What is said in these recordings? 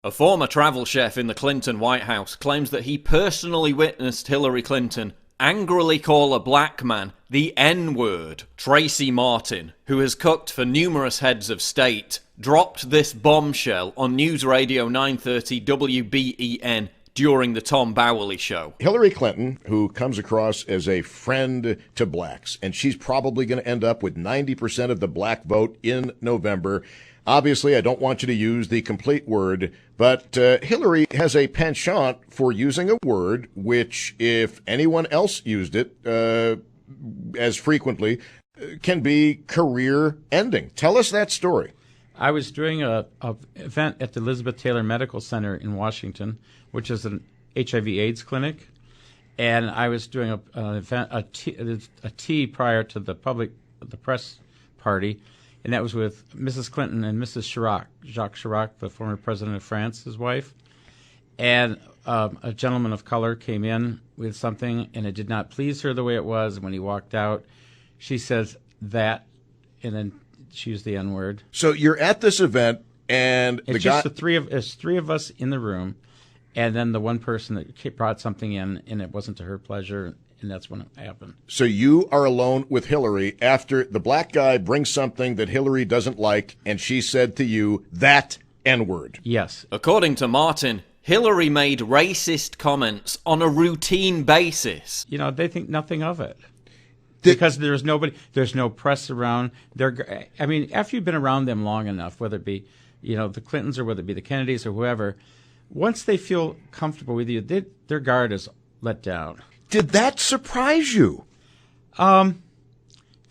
A former travel chef in the Clinton White House claims that he personally witnessed Hillary Clinton angrily call a black man the N-word. Tracy Martin, who has cooked for numerous heads of state, dropped this bombshell on News Radio 930 WBEN during the Tom Bowley show. Hillary Clinton, who comes across as a friend to blacks, and she's probably going to end up with 90% of the black vote in November. Obviously, I don't want you to use the complete word, but Hillary has a penchant for using a word which, if anyone else used it as frequently, can be career-ending. Tell us that story. I was doing a event at the Elizabeth Taylor Medical Center in Washington, which is an HIV/AIDS clinic, and I was doing an event, a tea prior to the press party. And that was with Mrs. Clinton and Mrs. Chirac, Jacques Chirac, the former president of France, his wife. And a gentleman of color came in with something, and it did not please her the way it was. And when he walked out, she says that, and then she used the N-word. So you're at this event, and it's just there's three of us in the room, and then the one person that brought something in, and it wasn't to her pleasure. And that's when it happened. So you are alone with Hillary after the black guy brings something that Hillary doesn't like, and she said to you, that N-word. Yes. According to Martin, Hillary made racist comments on a routine basis. You know, they think nothing of it. Because there's no press around. I mean, after you've been around them long enough, whether it be, the Clintons or whether it be the Kennedys or whoever, once they feel comfortable with you, their guard is let down. Did that surprise you? To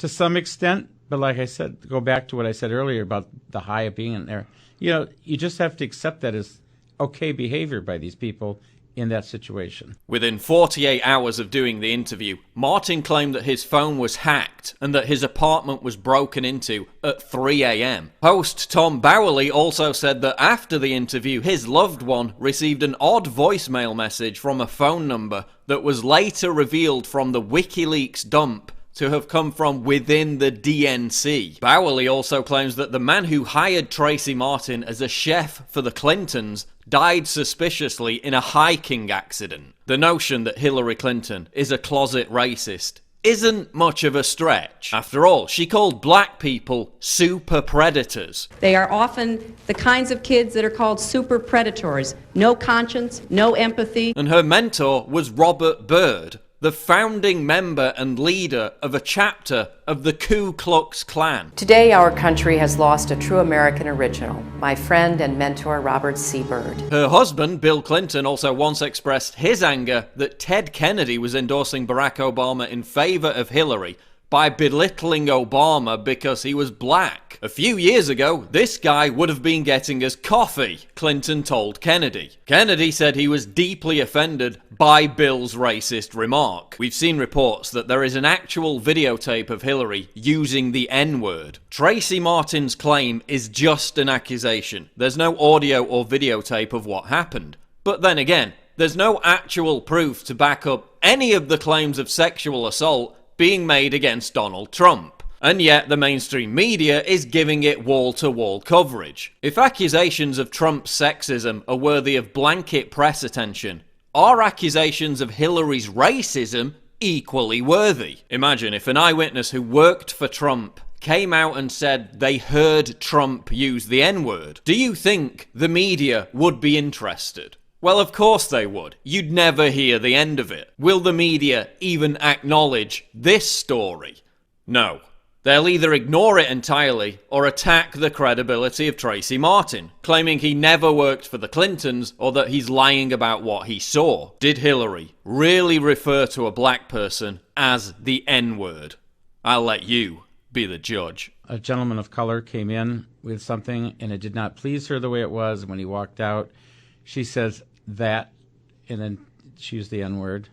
some extent, but like I said, go back to what I said earlier about the high of being in there. You just have to accept that as okay behavior by these people in that situation. Within 48 hours of doing the interview, Martin claimed that his phone was hacked and that his apartment was broken into at 3 a.m. Host Tom Bowley also said that after the interview, his loved one received an odd voicemail message from a phone number that was later revealed from the WikiLeaks dump to have come from within the DNC. Bowley also claims that the man who hired Tracy Martin as a chef for the Clintons died suspiciously in a hiking accident. The notion that Hillary Clinton is a closet racist isn't much of a stretch. After all, she called black people super predators. They are often the kinds of kids that are called super predators. No conscience, no empathy. And her mentor was Robert Byrd, the founding member and leader of a chapter of the Ku Klux Klan. Today, our country has lost a true American original, my friend and mentor, Robert C. Byrd. Her husband, Bill Clinton, also once expressed his anger that Ted Kennedy was endorsing Barack Obama in favor of Hillary by belittling Obama because he was black. A few years ago, this guy would have been getting us coffee, Clinton told Kennedy. Kennedy said he was deeply offended by Bill's racist remark. We've seen reports that there is an actual videotape of Hillary using the N-word. Tracy Martin's claim is just an accusation. There's no audio or videotape of what happened. But then again, there's no actual proof to back up any of the claims of sexual assault being made against Donald Trump. And yet the mainstream media is giving it wall-to-wall coverage. If accusations of Trump's sexism are worthy of blanket press attention, are accusations of Hillary's racism equally worthy? Imagine if an eyewitness who worked for Trump came out and said they heard Trump use the N-word. Do you think the media would be interested? Well, of course they would. You'd never hear the end of it. Will the media even acknowledge this story? No. They'll either ignore it entirely or attack the credibility of Tracy Martin, claiming he never worked for the Clintons or that he's lying about what he saw. Did Hillary really refer to a black person as the N-word? I'll let you be the judge. A gentleman of color came in with something, and it did not please her the way it was. When he walked out, she says that, and then she used the N-word.